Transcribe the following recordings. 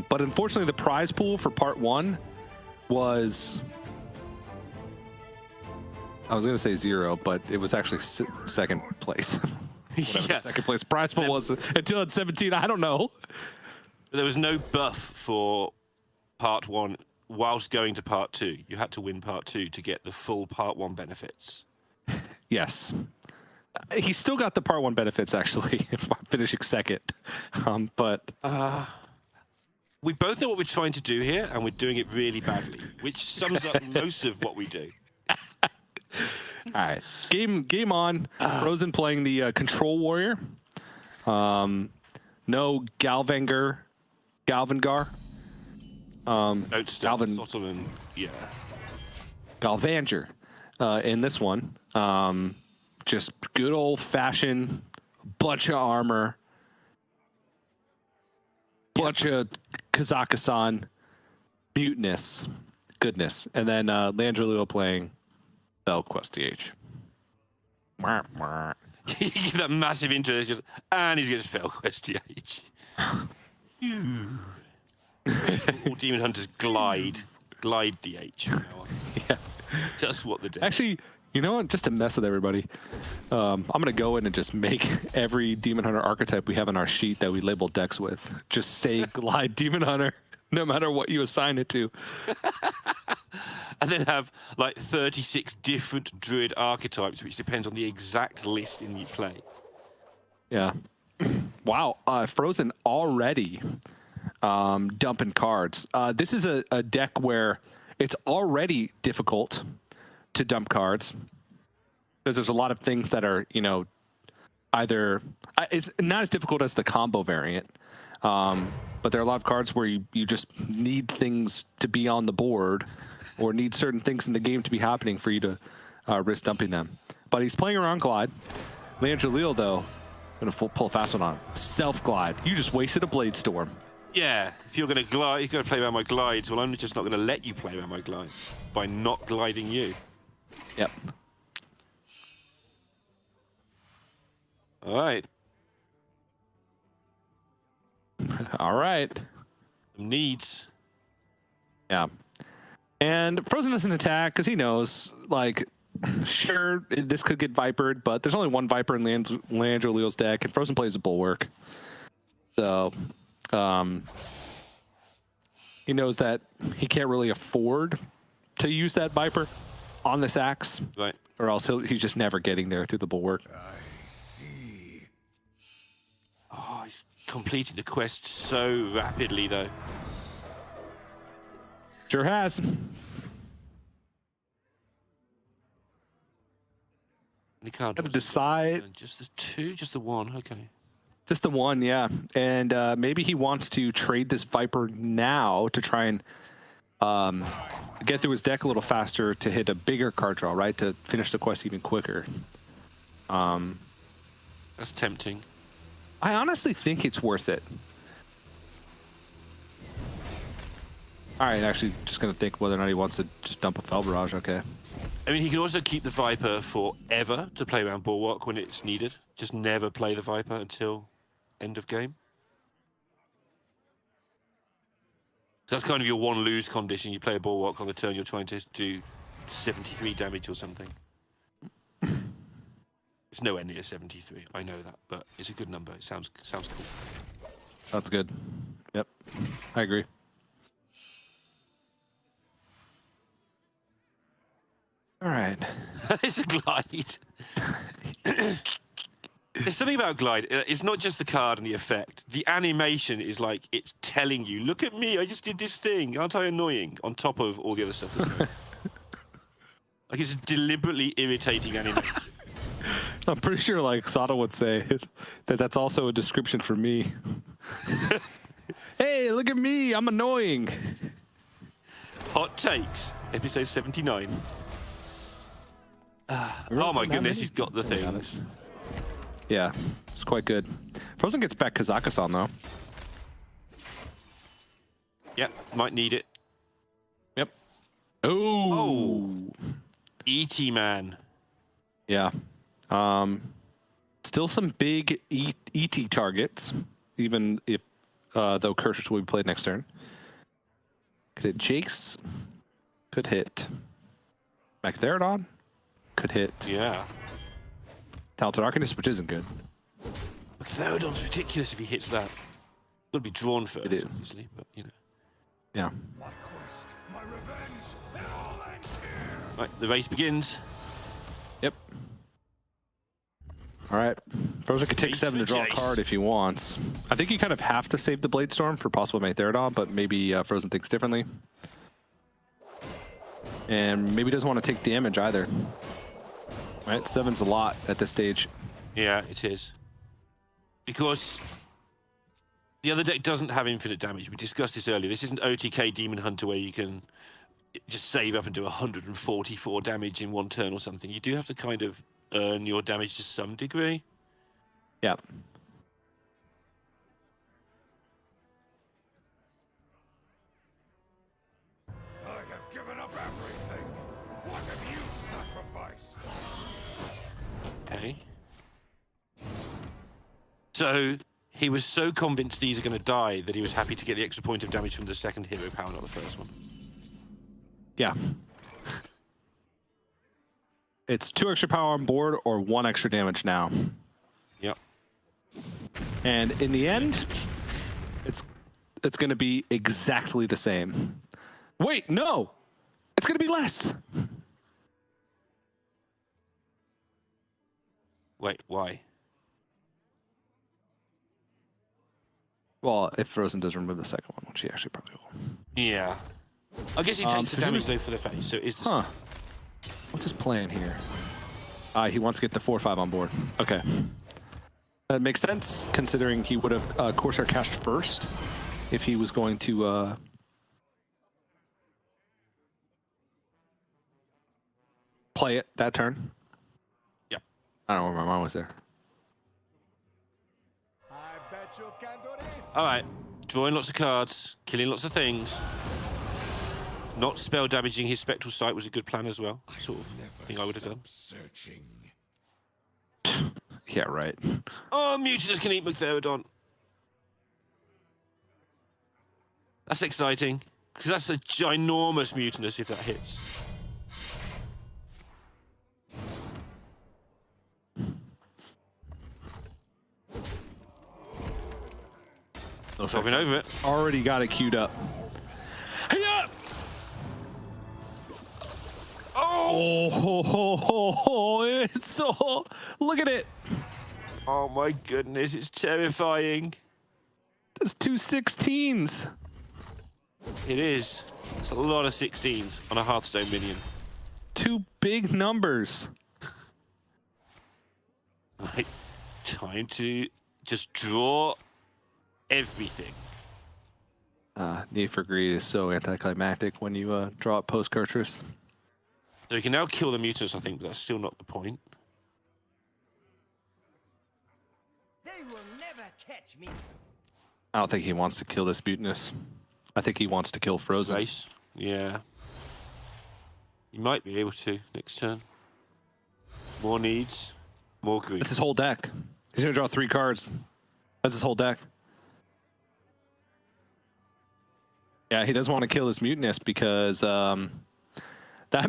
But unfortunately, the prize pool for part 1 was, I was going to say 0, but it was actually second place. Whatever the second place prize pool was until at 17, I don't know. There was no buff for part 1 whilst going to part 2. You had to win part 2 to get the full part 1 benefits. Yes. He still got the part 1 benefits, actually, finishing second. We both know what we're trying to do here, and we're doing it really badly, which sums up most of what we do. All right, game on. Fr0zen playing the Control Warrior. No Galvangar. Sotterman, yeah. Galvanger in this one. Just good old-fashioned bunch of armor, bunch of Kazakhstan mutinous goodness, and then LeandroLeal playing Quest DH. You give that massive intro, and he's going to fail Quest DH. All Demon Hunters glide DH. Yeah, that's what they do. Actually, you know what? Just to mess with everybody, I'm going to go in and just make every Demon Hunter archetype we have in our sheet that we label decks with just say glide Demon Hunter, no matter what you assign it to. And then have like 36 different Druid archetypes, which depends on the exact list in you play. Yeah. Wow. Fr0zen already dumping cards. This is a deck where it's already difficult to dump cards because there's a lot of things that are, either it's not as difficult as the combo variant, but there are a lot of cards where you just need things to be on the board or need certain things in the game to be happening for you to risk dumping them. But he's playing around Glide. LeandroLeal, though, going to pull a fast one on. Self-Glide. You just wasted a Blade Storm. Yeah, if you're going to glide, you're going to play around my glides. Well, I'm just not going to let you play around my glides by not gliding you. Yep. All right. All right. Needs. Yeah. And Fr0zen doesn't attack because he knows, sure, this could get Vipered, but there's only one Viper in LeandroLeal's deck, and Fr0zen plays a Bulwark. So, he knows that he can't really afford to use that Viper on this axe. Right. Or else he's just never getting there through the Bulwark. I see. Oh, he's completed the quest so rapidly, though. Sure has. He can't decide. Just the 2, just the 1. Okay. Just the 1, yeah. And maybe he wants to trade this Viper now to try and get through his deck a little faster to hit a bigger card draw, right? To finish the quest even quicker. That's tempting. I honestly think it's worth it. All right, actually, just going to think whether or not he wants to just dump a Fel Barrage. Okay. I mean, he can also keep the Viper forever to play around Bulwark when it's needed. Just never play the Viper until end of game. So that's kind of your 1-lose condition. You play a Bulwark on the turn you're trying to do 73 damage or something. It's nowhere near 73. I know that, but it's a good number. It sounds cool. That's good. Yep, I agree. All right. It's a glide. There's something about glide. It's not just the card and the effect. The animation is like it's telling you, look at me, I just did this thing. Aren't I annoying? On top of all the other stuff that's going on. Like it's a deliberately irritating animation. I'm pretty sure Sada would say that that's also a description for me. Hey, look at me, I'm annoying. Hot takes, episode 79. Oh my goodness, he's got the things. Yeah, it's quite good. Fr0zen gets back Kazakhstan, though. Yep, might need it. Yep. Oh. E.T. man. Yeah. Still some big ET targets, even if though Curses will be played next turn. Could hit Jace. Could hit Magtheridon. Could hit Yeah. Talented Arcanist, which isn't good. Magtheridon's ridiculous if he hits that. Got to be drawn first, It is. obviously, but you know. Yeah. My quest, my revenge, it all ends here. Right, the race begins. Yep. All right. Fr0zen could take Race 7 to for draw a Jace. card if he wants. I think you kind of have to save the Blade Storm for possible Magtheridon, but maybe Fr0zen thinks differently. And maybe doesn't want to take damage either. Right? 7's a lot at this stage. Yeah, it is. Because the other deck doesn't have infinite damage. We discussed this earlier. This isn't OTK Demon Hunter where you can just save up and do 144 damage in one turn or something. You do have to kind of earn your damage to some degree. Yeah. I have given up everything. What have you sacrificed? Okay. So he was so convinced these are going to die that he was happy to get the extra point of damage from the second hero power, not the first one. Yeah. It's 2 extra power on board or 1 extra damage now. Yep. And in the end, it's going to be exactly the same. Wait, no! It's going to be less! Wait, why? Well, if Fr0zen does remove the second one, which he actually probably will. Yeah. I guess he takes the damage presumably- though for the face, so it is the Huh. same. What's his plan here? He wants to get the 4/5 on board. Okay. That makes sense, considering he would have Corsair cast first if he was going to... play it that turn. Yeah. I don't know where my mind was there. I bet you can do this. All right. Drawing lots of cards, killing lots of things. Not spell damaging his Spectral Sight was a good plan as well. Sort of thing I would have done. Searching. Yeah, right. Oh, Mutinous can eat Magtheridon. That's exciting. Because that's a ginormous Mutinous if that hits. Solving over it. Already got it queued up. Hang up! Oh! Oh, it's so... Look at it. Oh my goodness, it's terrifying. That's 2 16s. It is. It's a lot of 16s on a Hearthstone minion. 2 big numbers. Right. Time to just draw everything. Need for Greed is so anticlimactic when you draw up post-Curtress. So you can now kill the Mutinous, I think, but that's still not the point. They will never catch me. I don't think he wants to kill this Mutinous. I think he wants to kill Fr0zen. Race. Yeah. You might be able to next turn. More needs, more greed. That's his whole deck. He's going to draw 3 cards. That's his whole deck. Yeah, he doesn't want to kill this Mutinous because that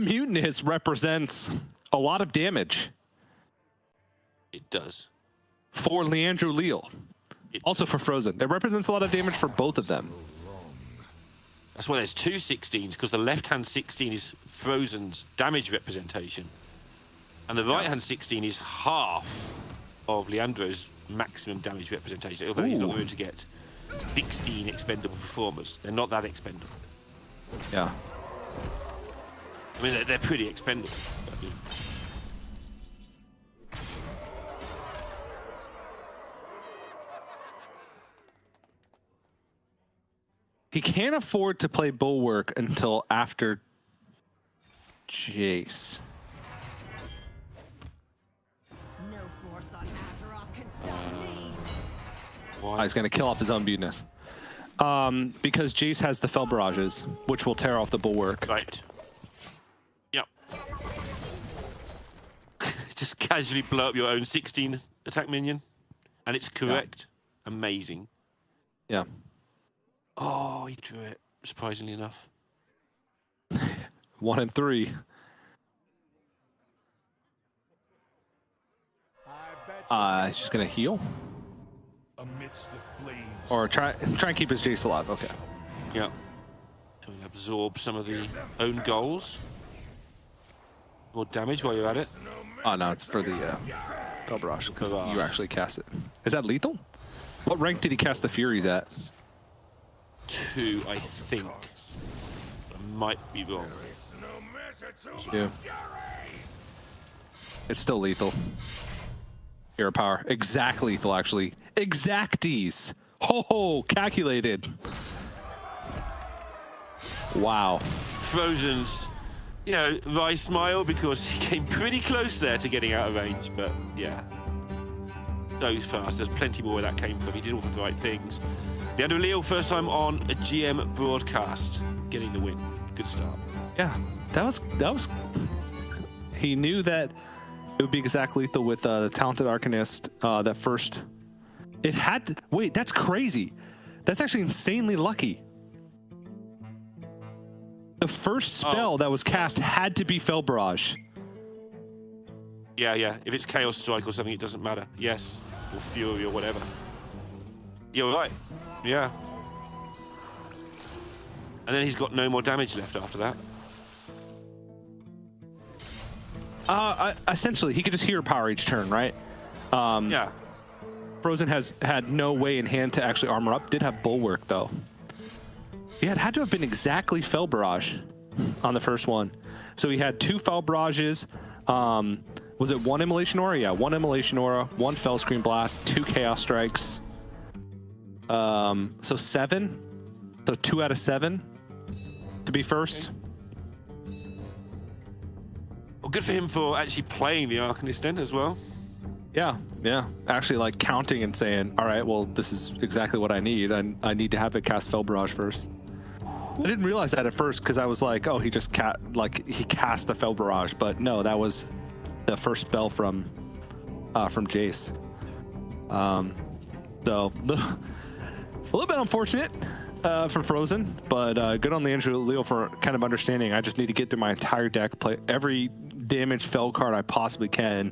Mutinous represents a lot of damage It does. for LeandroLeal. Also for Fr0zen. It represents a lot of damage for both of them. That's why there's 2 16s, because the left-hand 16 is Fr0zen's damage representation. And the right-hand 16 is half of Leandro's maximum damage representation, although he's not Ooh. going to get 16 expendable performers. They're not that expendable. Yeah. I mean, they're pretty expendable. But, you know. He can't afford to play Bulwark until after Jace. No force on Azeroth can stop me. Oh, he's going to kill off his own Mutinous. Because Jace has the Fell Barrages, which will tear off the Bulwark. Right. Yep. Just casually blow up your own 16 attack minion. And it's correct. Amazing. Yeah. Oh, he drew it, surprisingly enough. 1 and 3. He's just gonna heal Amidst the flames. or try and keep his Jace alive. Okay. Yeah. Trying to absorb some of the own goals. More damage while you're at it. Oh no, it's for the Bell Barrage because Barrage. you actually cast it. Is that lethal? What rank did he cast the Furies at? 2, I think. I might be wrong. Yeah. It's still lethal. Hero power. Exact lethal, actually. Exacties. Ho, calculated. Wow. Fr0zen's, you know, wry smile because he came pretty close there to getting out of range, but yeah. So fast. There's plenty more where that came from. He did all the right things. LeandroLeal, first time on a GM broadcast, getting the win. Good start. Yeah, that was. He knew that it would be exact lethal with the Talented Arcanist. That first, it had to. Wait, that's crazy. That's actually insanely lucky. The first spell that was cast had to be Fell Barrage. Yeah, yeah. If it's Chaos Strike or something, it doesn't matter. Yes. Or Fury or whatever. You're right. Yeah. And then he's got no more damage left after that. Essentially, he could just hero power each turn, right? Yeah. Fr0zen has had no way in hand to actually armor up. Did have Bulwark, though. Yeah, it had to have been exactly Fell Barrage on the first one. So he had 2 Fell Barrages. Was it 1 Immolation Aura? Yeah, 1 Immolation Aura, 1 Fell Screen Blast, 2 Chaos Strikes. So 7. So 2 out of 7 to be first. Well, good for him for actually playing the Arcanist then as well. Yeah, yeah. Actually, like counting and saying, all right, well, this is exactly what I need. I need to have it cast Fell Barrage first. I didn't realize that at first because I was like, oh, he just he cast the Fell Barrage, but no, that was the first spell from Jace. So a little bit unfortunate for Fr0zen, but good on LeandroLeal for kind of understanding. I just need to get through my entire deck, play every damage fell card I possibly can,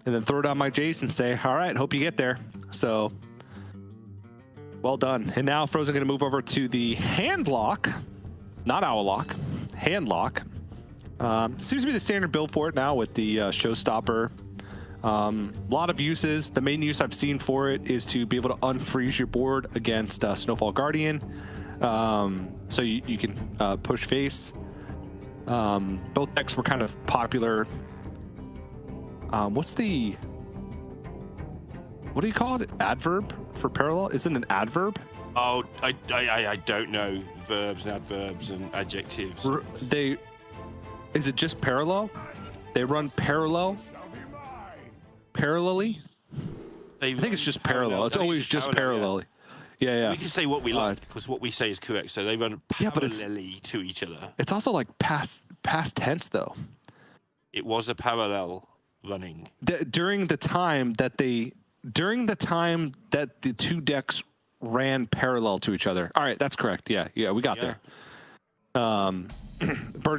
and then throw down my Jace and say, all right, hope you get there. So well done. And now Fr0zen going to move over to the hand lock, not owl lock, hand lock. Seems to be the standard build for it now with the showstopper. A lot of uses. The main use I've seen for it is to be able to unfreeze your board against Snowfall Guardian. So you can push face. Both decks were kind of popular. What do you call it? Adverb for parallel? Isn't it an adverb? Oh, I don't know verbs and adverbs and adjectives. Is it just parallel? They run parallelly? I think it's just parallel. It's always just parallelly. Yeah. We can say what we like because what we say is correct. So they run parallelly to each other. It's also like past tense though. It was a parallel running. During the time that the two decks ran parallel to each other. All right, that's correct. Yeah, we got there. Burn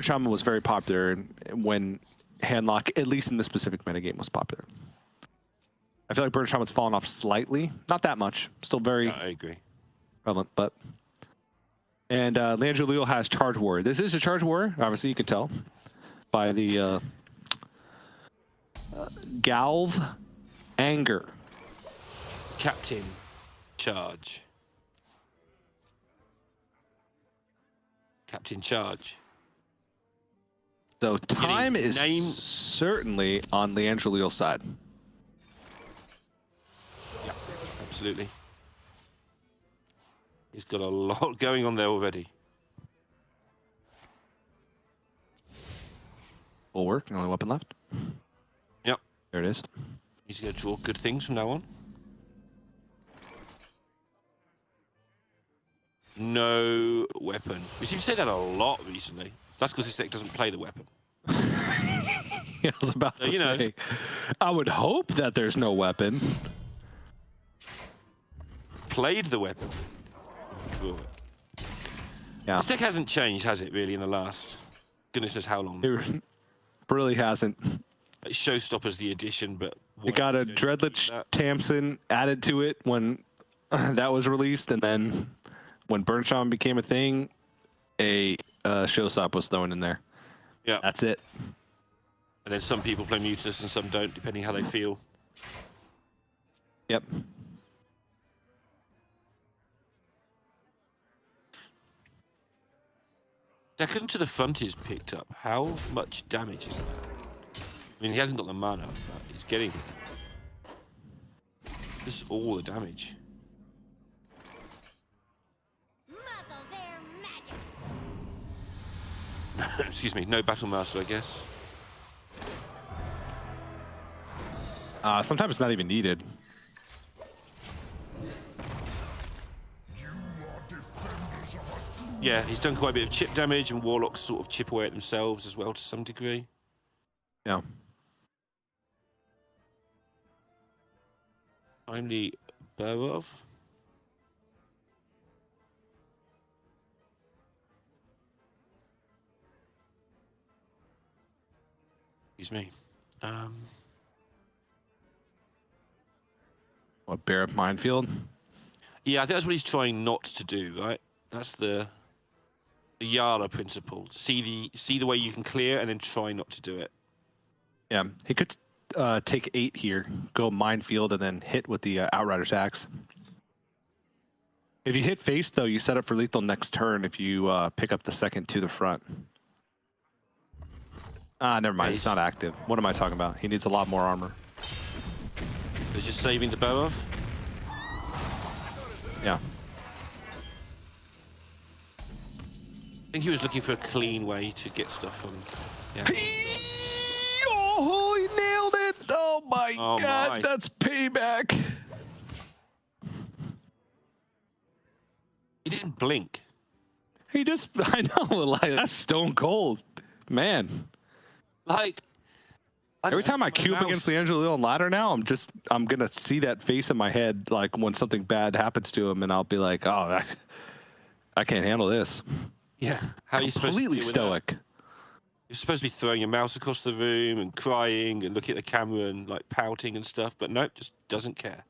Shaman was very popular when Handlock, at least in this specific metagame, was popular. I feel like Burn Shaman's fallen off slightly. Not that much. Still very I agree. relevant, but... And LeandroLeal has Charge Warrior. This is a Charge Warrior, obviously you can tell by the Galv Anger. Captain Charge. Captain Charge. So time is certainly on LeandroLeal's side. Yeah, absolutely. He's got a lot going on there already. Bulwark, only weapon left. Yep. There it is. He's going to draw good things from now on. No weapon. We seem to say that a lot recently. That's because this deck doesn't play the weapon. I was about to say, I would hope that there's no weapon. Played the weapon. draw it. Yeah, This deck hasn't changed, has it, really, in the last goodness knows how long? it really hasn't. Like Showstopper's the addition, but It got a you don't keep Dreadlich that? Tamsin added to it when that was released, and then when Burnsham became a thing, a Showstop was thrown in there. Yeah. That's it. And then some people play Mutinous and some don't, depending how they feel. Yep. Second to the front is picked up. How much damage is that? I mean, he hasn't got the mana, but he's getting it. Just all the damage. Muzzle their magic. Excuse me, no Battle Master, I guess. Sometimes it's not even needed. Yeah, he's done quite a bit of chip damage, and Warlocks sort of chip away at themselves as well to some degree. Yeah. Timely Barov. Excuse me. What, Barrett Minefield? Yeah, I think that's what he's trying not to do, right? That's the Yala principle. See the way you can clear, and then try not to do it. Yeah, he could take 8 here, go Minefield, and then hit with the Outrider's Axe. If you hit face, though, you set up for lethal next turn if you pick up the second to the front. Never mind. Nice. It's not active. What am I talking about? He needs a lot more armor. They're just saving the Barov. Yeah. I think he was looking for a clean way to get stuff from. Yeah. Oh, he nailed it! Oh my Oh god, my. that's payback. He didn't blink. He just, I know, like, that's stone cold. Man. Like, Every time I cube against LeandroLeal on ladder now, I'm gonna see that face in my head, like when something bad happens to him, and I'll be like, oh, I can't handle this. Yeah, how are you supposed to Completely deal with that? stoic. You're supposed to be throwing your mouse across the room and crying and looking at the camera and like pouting and stuff, but nope, just doesn't care.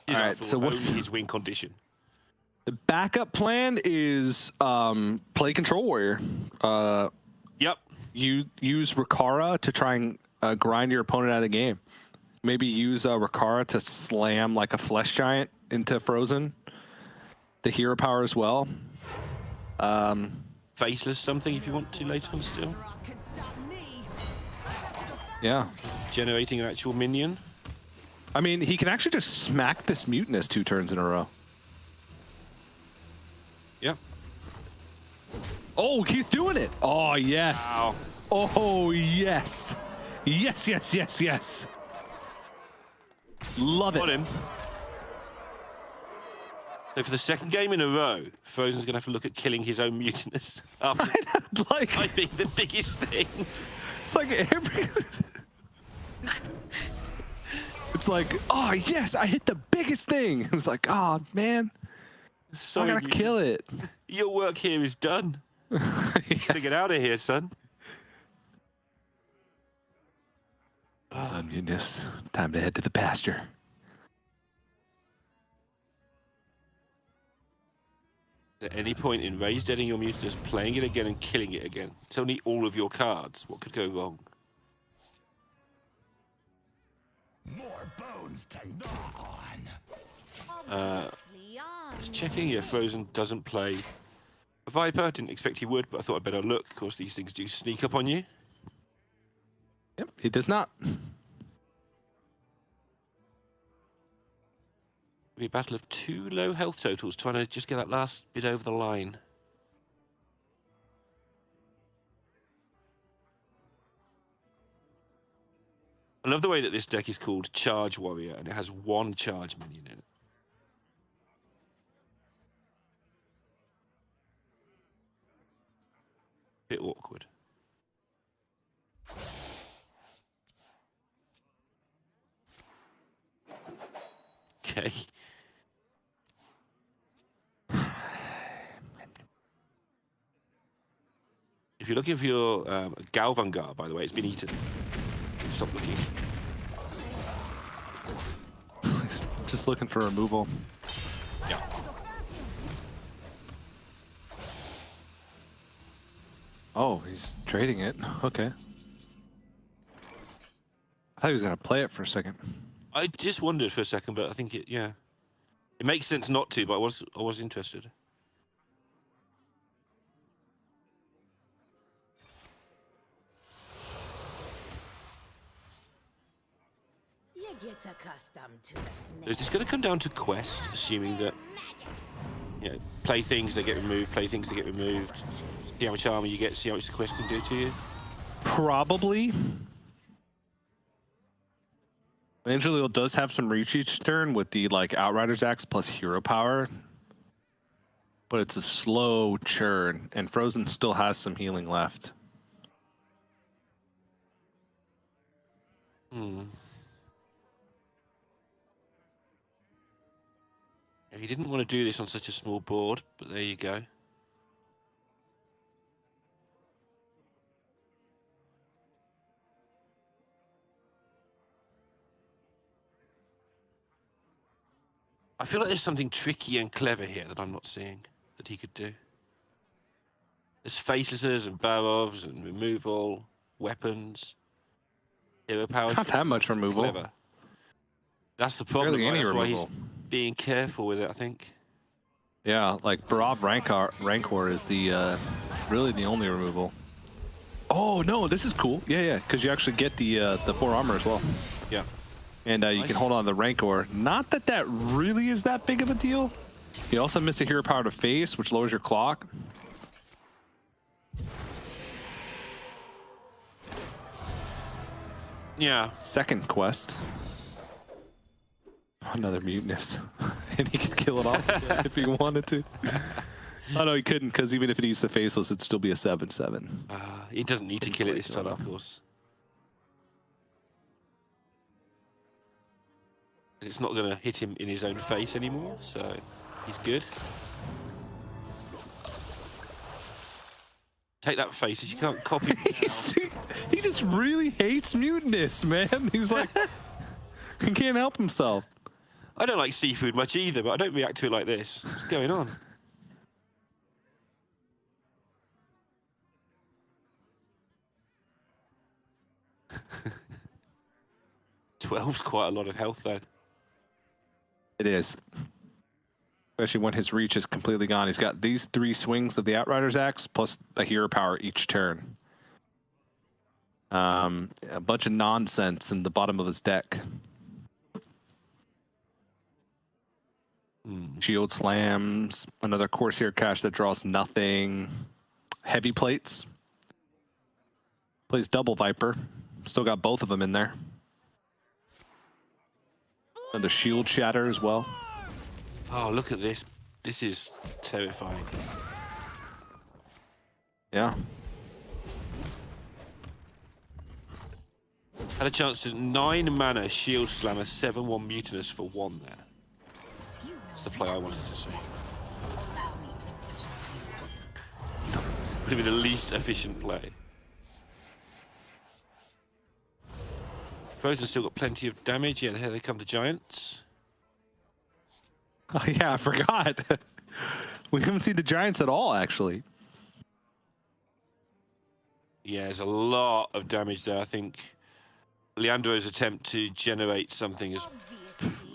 He's All right, after so all what's- only his win condition? The backup plan is play Control Warrior. Yep. You use Rikara to try and grind your opponent out of the game. Maybe use Rikara to slam like a Flesh Giant into Fr0zen. The hero power as well. Faceless something if you want to later on still. Azeroth can stop me. Yeah. Generating an actual minion. I mean, he can actually just smack this Mutinous 2 turns in a row. Yep. Oh, he's doing it. Oh, yes. Wow. Oh, yes. Yes, yes, yes, yes. Love Got it. him. So for the second game in a row, Fr0zen's going to have to look at killing his own Mutinous after Like, I think the biggest thing. it's like every... It's like, oh, yes, I hit the biggest thing. It's like, oh, man, So I gotta kill it. Your work here is done. Gotta get out of here, son. Mutinous, time to head to the pasture. At any point in raised deading your Mutinous, playing it again and killing it again. It's only all of your cards. What could go wrong? More bones to gnaw on. Obviously, Just checking. Yeah, Fr0zen doesn't play a Viper. Didn't expect he would, but I thought I'd better look. Of course, these things do sneak up on you. Yep, he does not. It'll be a battle of 2 low health totals, trying to just get that last bit over the line. I love the way that this deck is called Charge Warrior, and it has 1 charge minion in it. Bit awkward. Okay. If you're looking for your Galvangar, by the way, it's been eaten. Stop looking. Just looking for removal. Yeah. Oh, he's trading it. Okay. I thought he was going to play it for a second. I just wondered for a second, but I think it makes sense not to, but I was interested. You get accustomed to the snake. Is this going to come down to quest, assuming that play things they get removed, play things they get removed, see how much armor you get, see how much the quest can do to you? Probably. LeandroLeal does have some reach each turn with the Outrider's Axe plus hero power, but it's a slow churn, and Fr0zen still has some healing left. Yeah, he didn't want to do this on such a small board, but there you go. I feel like there's something tricky and clever here that I'm not seeing that he could do. There's facelesses and Barovs and removal, weapons, hero power. Not that much removal. Clever. That's the problem. Barely Right? any That's why he's removal. being careful with it, I think. Yeah, Barov Rancor is the really the only removal. Oh no, this is cool. Yeah, because you actually get the 4 armor as well. Yeah. And you can hold on to the Rancor. Not that that really is that big of a deal. You also miss the hero power to face, which lowers your clock. Yeah. Second quest. Another mutinous. And he could kill it off again if he wanted to. Oh no, he couldn't, because even if it used the faceless, it'd still be a 7/7. He doesn't need to kill it this time, of course. It's not going to hit him in his own face anymore, so he's good. Take that, faces. You can't copy it now. He just really hates mutinous, man. He's like, he can't help himself. I don't like seafood much either, but I don't react to it like this. What's going on? $12's quite a lot of health, though. It is. Especially when his reach is completely gone. He's got these 3 swings of the Outrider's Axe plus a hero power each turn. A bunch of nonsense in the bottom of his deck. Shield slams, another Corsair cache that draws nothing. Heavy plates. Plays double Viper. Still got both of them in there. And the shield shatter as well. Oh, look at this. This is terrifying. Yeah. Had a chance to 9 mana shield slam a 7/1 mutinous for 1 there. That's the play I wanted to see. Would be the least efficient play. Fr0zen's still got plenty of damage. Yeah, here they come, the Giants. Oh, yeah, I forgot. We haven't seen the Giants at all, actually. Yeah, there's a lot of damage there. I think Leandro's attempt to generate something is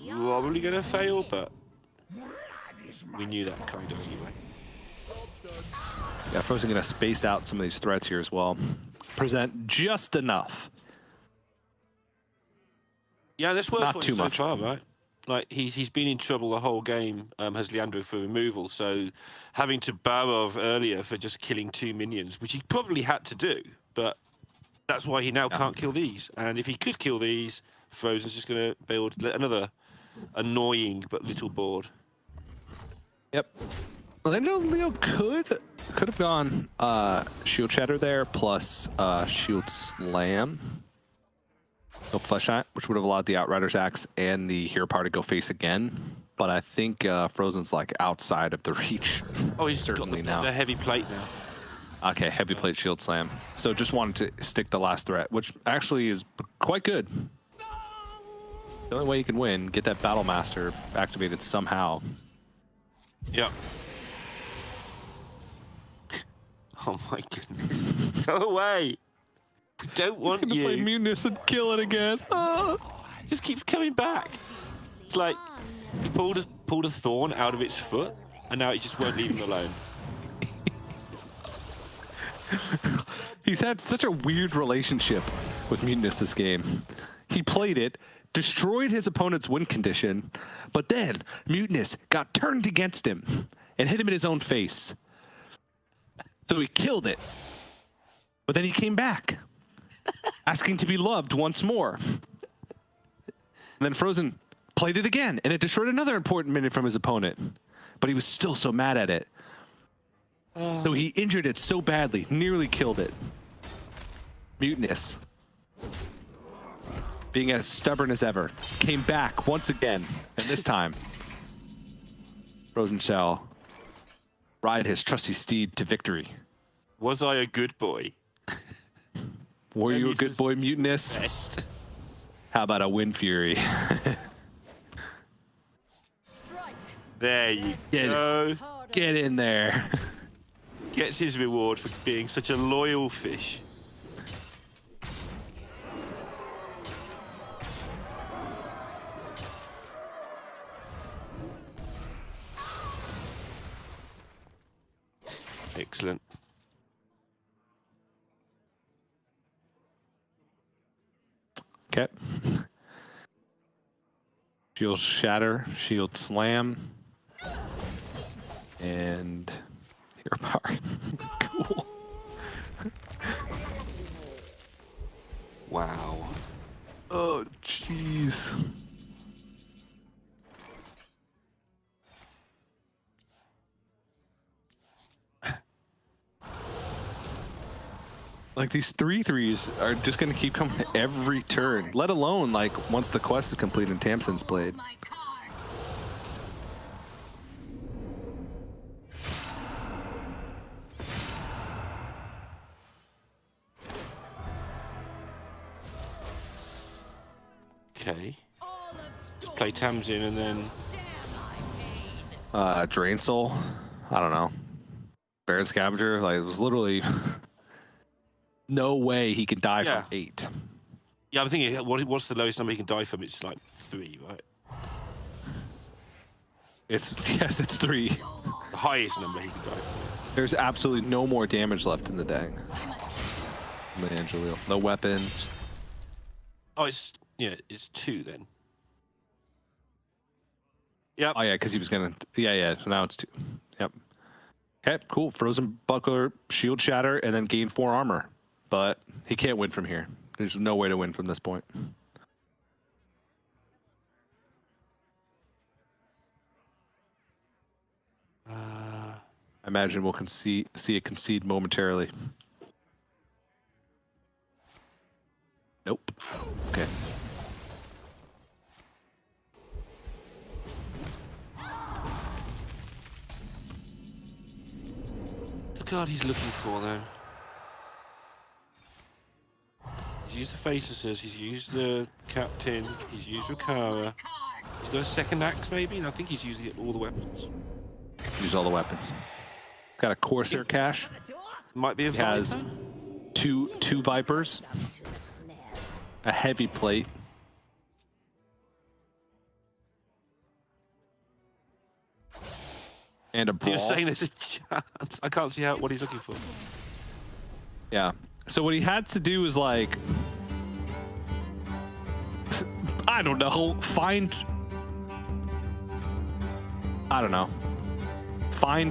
probably going to fail, but we knew that kind of anyway. Yeah, Fr0zen going to space out some of these threats here as well. Present just enough. Yeah, that's worth Not it too so much. far, right? Like he's been in trouble the whole game, has Leandro for removal. So having to Barov earlier for just killing 2 minions, which he probably had to do, but that's why he now can't kill these. And if he could kill these, Fr0zen's just going to build another annoying but little board. Yep. LeandroLeal could have gone shield shatter there plus shield slam. No flesh shot, which would have allowed the Outrider's Axe and the hero power to go face again. But I think Fr0zen's outside of the reach. Oh, he's certainly got now. the heavy plate now. Okay, heavy plate shield slam. So just wanted to stick the last threat, which actually is quite good. The only way you can win, get that Battle Master activated somehow. Yeah. Oh my goodness. Go away. I don't want He's gonna play you. Mutinous and kill it again. Ah. It just keeps coming back. It's like he pulled a thorn out of its foot, and now it just won't leave him alone. He's had such a weird relationship with Mutinous this game. He played it, destroyed his opponent's win condition, but then Mutinous got turned against him and hit him in his own face. So he killed it. But then he came back, asking to be loved once more. And then Fr0zen played it again, and it destroyed another important minute from his opponent. But he was still so mad at it. So he injured it so badly, nearly killed it. Mutinous, being as stubborn as ever, came back once again, and this time, Fr0zen shall ride his trusty steed to victory. Was I a good boy? Were you a Maybe good it's boy, Mutinous? Best. How about a Wind Fury? Strike. There you Get it. go. Get in there. Gets his reward for being such a loyal fish. Excellent. Okay. Shield Shatter, Shield Slam, and Hero Power. Cool. Wow. Oh, jeez. Like, these 3/3s are just going to keep coming every turn, let alone, like, once the quest is complete and Tamsin's played. My card. Okay. All of Just play Tamsin and then... share my pain. Drain Soul, I don't know. Baron Scavenger, like, it was literally no way he could die Yeah. from 8. Yeah, I'm thinking, what's the lowest number he can die from? It's like 3, right? Yes, it's 3. The highest number he can die from. There's absolutely no more damage left in the deck. LeandroLeal. No weapons. Oh, it's 2 then. Yep. Oh yeah, because he was gonna. Yeah. So now it's 2. Yep. Okay, cool. Fr0zen Buckler, Shield Shatter, and then gain 4 armor. But he can't win from here. There's no way to win from this point. I imagine we'll see it concede momentarily. Nope. Okay. The card he's looking for, though. He's used the Facelesses, he's used the Captain, he's used Rukara. He's got a second axe, maybe, and I think he's using all the weapons. Use all the weapons. Got a Corsair cache. Might be a He has Viper. two Vipers, a heavy plate, and a brawl. You're saying there's a chance. I can't see what he's looking for. Yeah. So what he had to do is, like, I don't know, find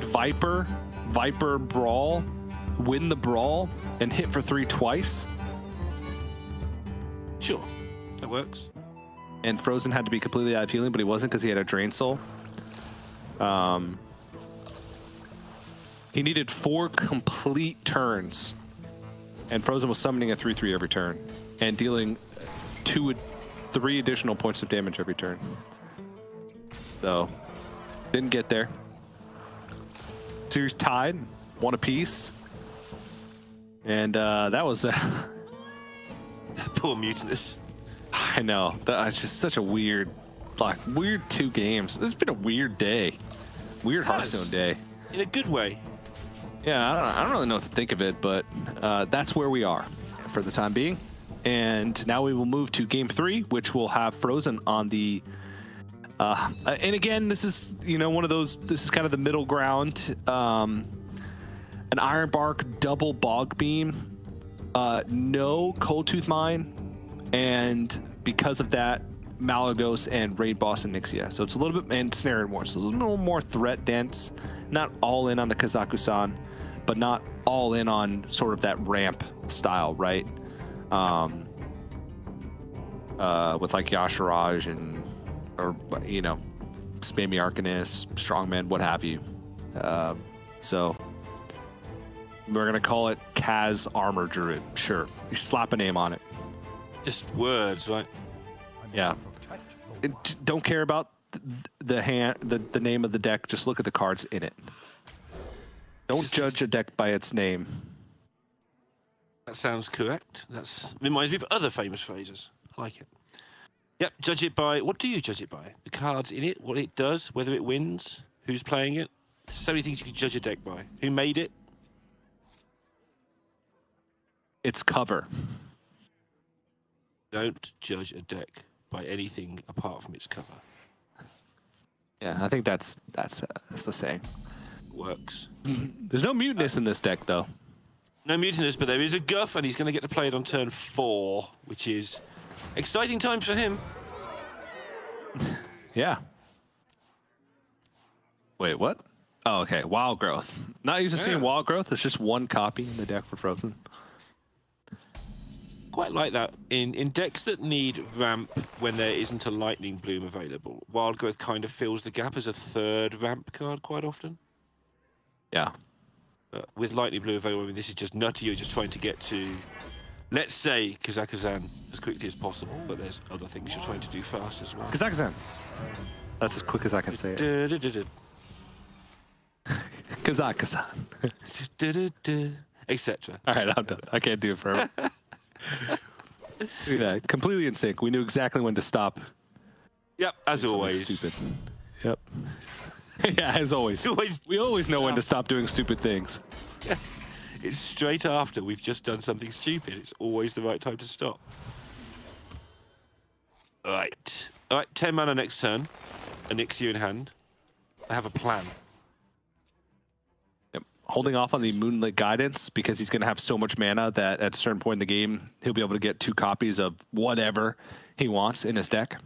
Viper brawl, win the brawl, and hit for 3 twice. Sure, that works. And Fr0zen had to be completely out of healing, but he wasn't because he had a Drain Soul. He needed 4 complete turns. And Fr0zen was summoning a 3/3 every turn and dealing 3 additional points of damage every turn. So, didn't get there. Series tied, 1 apiece. And that was, Poor Mutinous. I know, that was just such a weird 2 games. This has been a weird day. Weird Hearthstone day. In a good way. Yeah, I don't really know what to think of it, but that's where we are for the time being. And now we will move to game 3, which will have Fr0zen on the. And again, this is one of those. This is kind of the middle ground. An Ironbark double bog beam, no Cold Tooth Mine, and because of that, Malagos and Raid Boss and Nixia. So it's a little bit, and Snare and War. So it's a little more threat dense. Not all in on the Kazaku-san, but not all in on sort of that ramp style, right? With like Yasharaj or Spammy Arcanist, Strongman, what have you. So we're gonna call it Kaz Armor Druid. Sure, you slap a name on it. Just words, right? Yeah. Don't care about the name of the deck. Just look at the cards in it. Don't judge a deck by its name. That sounds correct. Reminds me of other famous phrases. I like it. Yep, judge it by... What do you judge it by? The cards in it, what it does, whether it wins, who's playing it. There's so many things you can judge a deck by. Who made it? Its cover. Don't judge a deck by anything apart from its cover. Yeah, I think that's the saying. Works. There's no mutinous in this deck, though. No mutinous, but there is a Guff, and he's going to get to play it on turn 4, which is exciting times for him. Yeah. Wait, what? Oh, okay. Wild Growth. Not used to seeing Wild Growth. It's just one copy in the deck for Fr0zen. Quite like that. In decks that need ramp when there isn't a Lightning Bloom available, Wild Growth kind of fills the gap as a third ramp card quite often. Yeah. With Lightning Bloom available, I mean, this is just nutty. You're just trying to get to, let's say, Kazakhstan as quickly as possible, but there's other things you're trying to do fast as well. Kazakhstan. That's as quick as I can say it. Kazakhstan. Etc. All right, I'm done. I can't do it forever. Yeah, completely in sync. We knew exactly when to stop. Yep, as always. Stupid. Yep. Yeah, as always. We always know when to stop doing stupid things. Yeah. It's straight after we've just done something stupid. It's always the right time to stop. All right, 10 mana next turn. Elixir in hand. I have a plan. Yep. Holding off on the Moonlit Guidance because he's going to have so much mana that at a certain point in the game, he'll be able to get 2 copies of whatever he wants in his deck.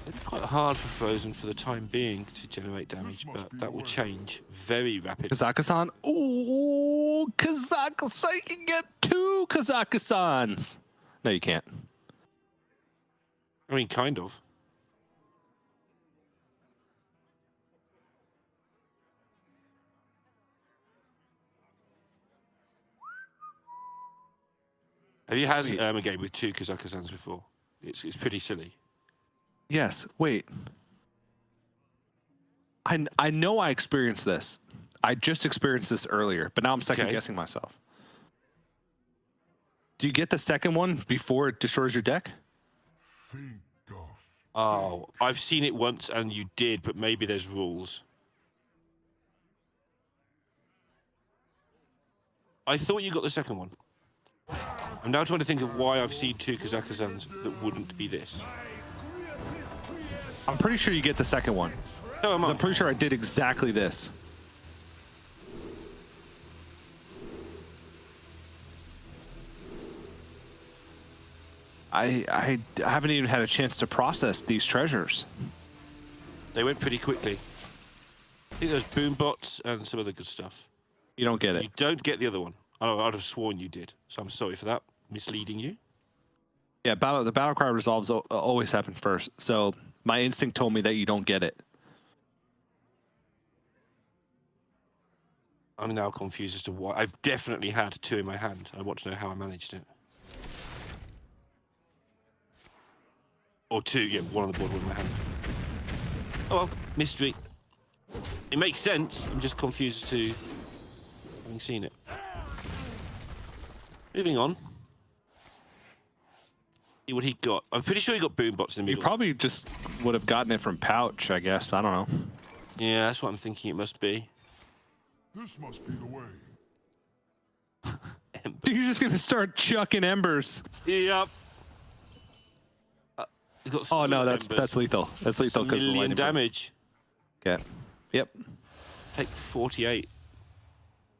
It's quite hard for Fr0zen for the time being to generate damage, but that will change very rapidly. Kazakhstan. Ooh, Kazakhstan. You can get 2 Kazakhstans. No, you can't. I mean, kind of. Have you had a game with 2 Kazakhstans before? It's pretty silly. Yes. Wait. I know I experienced this. I just experienced this earlier, but now I'm second guessing myself. Do you get the second one before it destroys your deck? Oh, I've seen it once and you did, but maybe there's rules. I thought you got the second one. I'm now trying to think of why I've seen 2 Kazakhstans that wouldn't be this. I'm pretty sure you get the second one. No, I'm pretty sure I did exactly this. I haven't even had a chance to process these treasures. They went pretty quickly. I think there's boom bots and some other good stuff. You don't get it. You don't get the other one. Oh, I'd have sworn you did. So I'm sorry for that. Misleading you. Yeah, the battle cry resolves always happen first. So my instinct told me that you don't get it. I'm now confused as to why. I've definitely had 2 in my hand. I want to know how I managed it. Or 2, yeah, 1 on the board, 1 in my hand. Oh well, mystery. It makes sense. I'm just confused as to having seen it. Moving on. See what he got. I'm pretty sure he got boombots in the You middle. probably just would have gotten it from pouch, I guess. I don't know. Yeah, that's what I'm thinking it must be. This must be the way. Dude, you're just gonna start chucking embers. Yep. He's got Oh no, embers. that's lethal. That's lethal because of the million lightning bolt. damage. Okay. Yep. Take 48.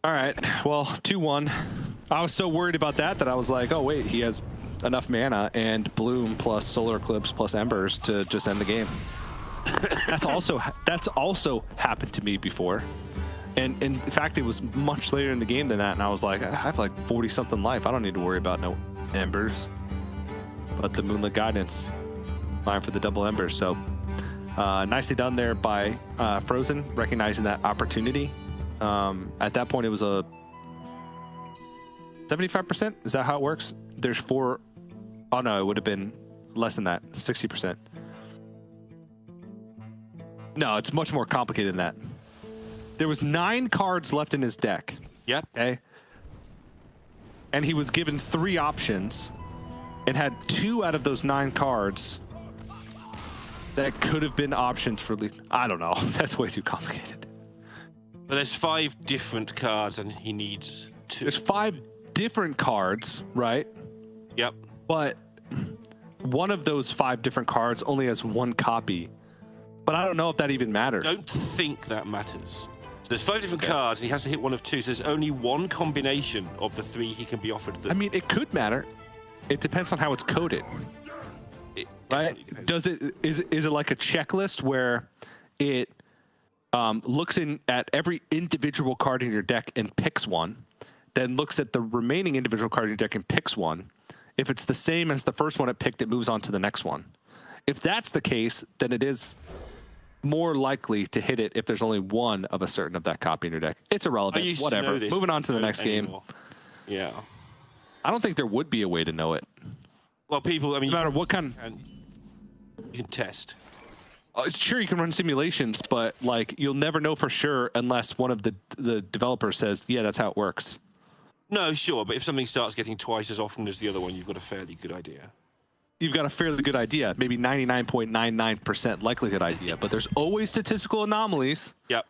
All right. Well, 2-1. I was so worried about that I was like, oh wait, he has enough mana and bloom plus solar eclipse plus embers to just end the game. that's also happened to me before. And in fact, it was much later in the game than that, and I was like, I have like 40 something life. I don't need to worry about no embers. But the Moonlit Guidance line for the double embers. So nicely done there by Fr0zen, recognizing that opportunity. At that point, it was a 75%. Is that how it works? There's 4. Oh no, it would have been less than that. 60%. No, it's much more complicated than that. There was 9 cards left in his deck. Yep. Okay. And he was given 3 options and had 2 out of those 9 cards that could have been options for I don't know. That's way too complicated. But there's 5 different cards and he needs 2. There's 5 different cards, right? Yep. But one of those 5 different cards only has 1 copy. But I don't know if that even matters. Don't think that matters. So there's 5 different cards and he has to hit one of 2. So there's only 1 combination of the 3 he can be offered. I mean, it could matter. It depends on how it's coded. It Right? depends. Is it like a checklist where it looks in at every individual card in your deck and picks one, then looks at the remaining individual card in your deck and picks one? If it's the same as the first one it picked, it moves on to the next one. If that's the case, then it is more likely to hit it if there's only 1 of a certain of that copy in your deck. It's I irrelevant. used to Whatever. know this, Moving on to the don't next game. anymore. Yeah. I don't think there would be a way to know it. Well, people, I mean, No matter what kind. you can test. Sure, you can run simulations, but like you'll never know for sure unless one of the developers says, "Yeah, that's how it works." No, sure, but if something starts getting twice as often as the other one, you've got a fairly good idea. You've got a fairly good idea, maybe 99.99% likelihood idea, but there's always statistical anomalies. Yep.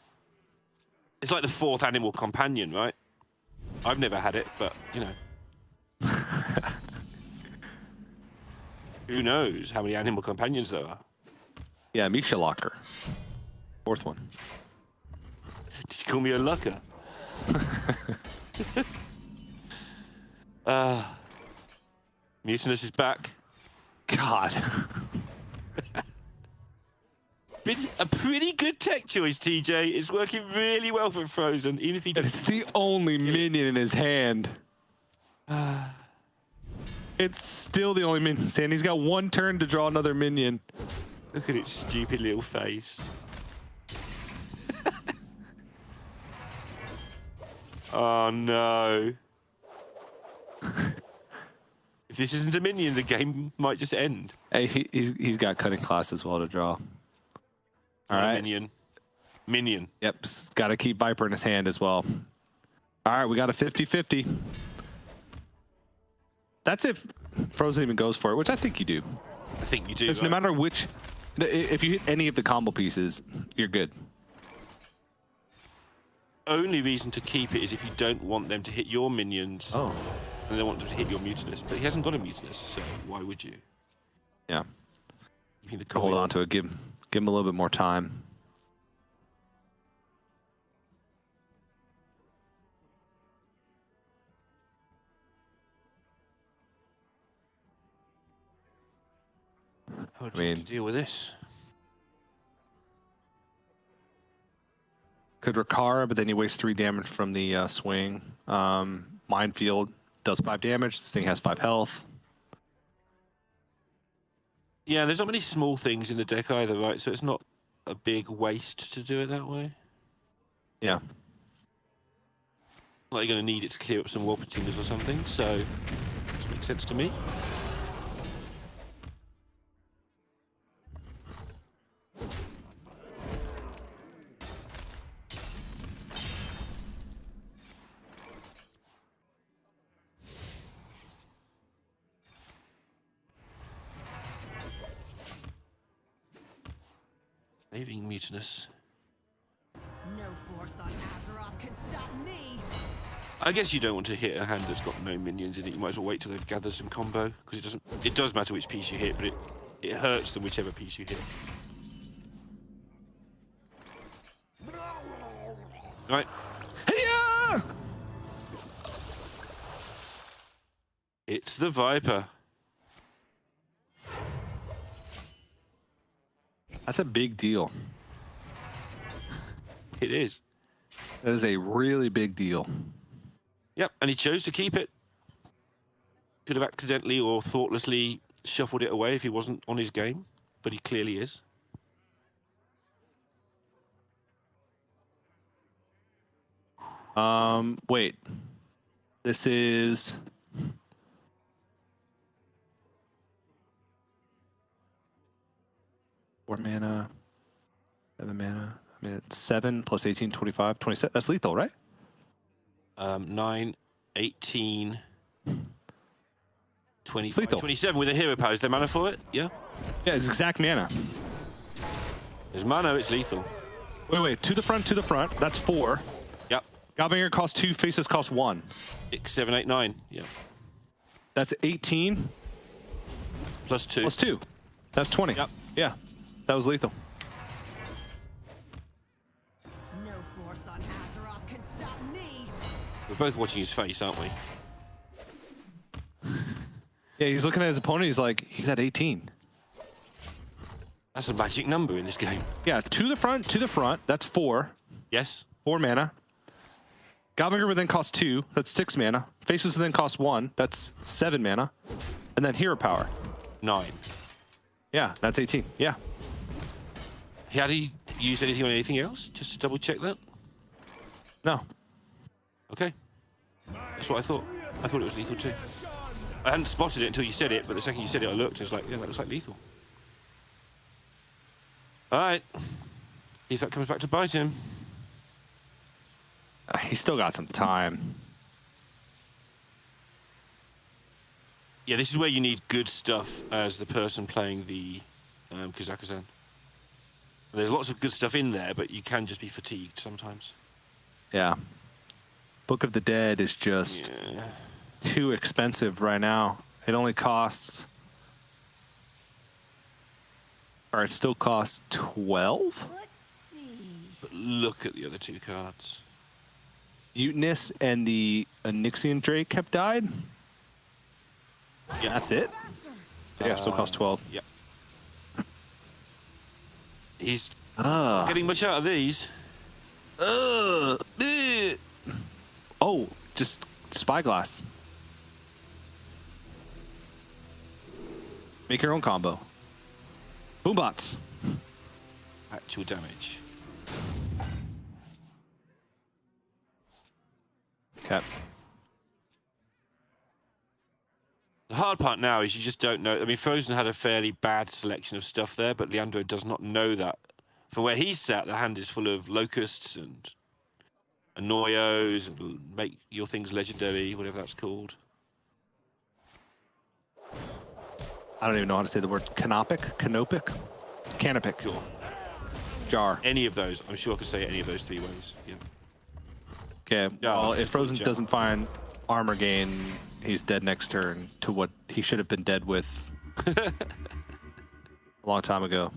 It's like the 4th animal companion, right? I've never had it, but, you know. Who knows how many animal companions there are? Yeah, Misha Locker. 4th one. Just call me a lucker. Mutinous is back. God. A pretty good tech choice, TJ. It's working really well for Fr0zen, even if he It's the only minion in his hand. It's still the only minion in his hand. He's got 1 turn to draw another minion. Look at its stupid little face. Oh no. If this isn't a minion, the game might just end. Hey, he's got cutting class as well to draw. All right. Minion. Minion. Yep, got to keep Viper in his hand as well. All right, we got a 50-50. That's if Fr0zen even goes for it, which I think you do. I think you do. Because no matter which, if you hit any of the combo pieces, you're good. Only reason to keep it is if you don't want them to hit your minions. Oh. And they want them to hit your mutinous. But he hasn't got a mutinous, so why would you? Yeah. Keeping the Hold on to it. Give him a little bit more time. How do you deal with this? Could Ricard, but then you waste 3 damage from the swing. Minefield does 5 damage. This thing has 5 health. Yeah, there's not many small things in the deck either, right? So it's not a big waste to do it that way. Yeah. Like you're going to need it to clear up some war patinas or something, so this makes sense to me. Saving Mutinous. No force on Azeroth can stop me. I guess you don't want to hit a hand that's got no minions in it. You might as well wait till they've gathered some combo, because it does matter which piece you hit, but it hurts them whichever piece you hit. Right. Yeah! It's the Viper. That's a big deal. It is. That is a really big deal. Yep, and he chose to keep it. Could have accidentally or thoughtlessly shuffled it away if he wasn't on his game, but he clearly is. Wait. This is... 4 mana, 7 mana. I mean, it's 7 plus 18, 25, 27. That's lethal, right? 9, 18, 20, lethal. 27 with a hero power. Is there mana for it? Yeah. Yeah, it's exact mana. There's mana, it's lethal. Wait. To the front. That's 4. Yep. Godbringer costs 2, faces cost 1. 6, 7, 8, 9. Yeah. That's 18 Plus 2. plus 2. That's 20. Yep. Yeah, that was lethal. No force on Azeroth can stop me. We're both watching his face, aren't we? Yeah, he's looking at his opponent. He's like, he's at 18. That's a magic number in this game. Yeah, to the front. That's 4. Yes. 4 mana. Godbringer would then cost 2. That's 6 mana. Faces would then cost 1. That's 7 mana. And then hero power. 9. Yeah, that's 18. Yeah. Had he used anything on anything else? Just to double check that? No. Okay. That's what I thought. I thought it was lethal too. I hadn't spotted it until you said it, but the second you said it, I looked and was like, yeah, that looks like lethal. Alright. See if that comes back to bite him. He's still got some time. Yeah, this is where you need good stuff as the person playing the Kazakhstan. There's lots of good stuff in there, but you can just be fatigued sometimes. Yeah. Book of the Dead is just too expensive right now. It only costs... Or it still costs 12? Let's see. But look at the other two cards. Mutinous and the Onyxian Drake have died? Yeah. That's it? Yeah, still costs 12. Yep. He's getting much out of these. Oh, just Spyglass. Make your own combo. Boombots. Actual damage. Okay. The hard part now is you just don't know. I mean, Fr0zen had a fairly bad selection of stuff there, but Leandro does not know that. From where he's sat, the hand is full of locusts and annoyos and make your things legendary, whatever that's called. I don't even know how to say the word canopic, canopic, Sure. jar. Any of those. I'm sure I could say any of those 3 ways. Yeah. Okay. Well, if Fr0zen jar. doesn't find armor gain, he's dead next turn to what he should have been dead with a long time ago.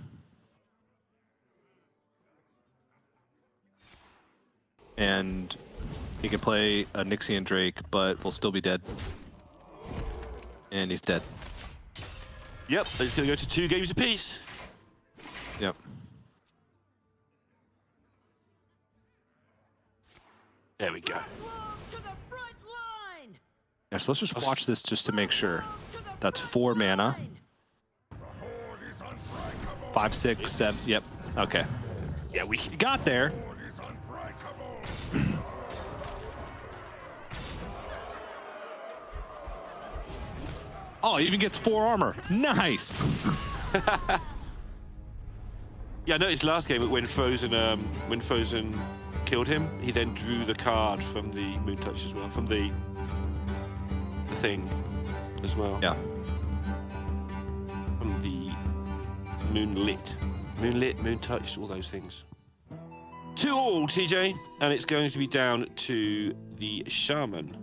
And he can play a Nyxian Drake, but will still be dead. And he's dead. Yep. It's going to go to 2 games apiece. Yep. There we go. To the front line. Yeah, so let's just watch this just to make sure. That's 4 mana. 5, 6, 7. Yep. Okay. Yeah, we You got there. Oh, he even gets 4 armor. Nice. Yeah, I noticed last game when Fr0zen killed him, he then drew the card from the Moon Touch as well, from the thing as well. Yeah. From the Moonlit, Moon Touched, all those things. 2-2, TJ, and it's going to be down to the Shaman,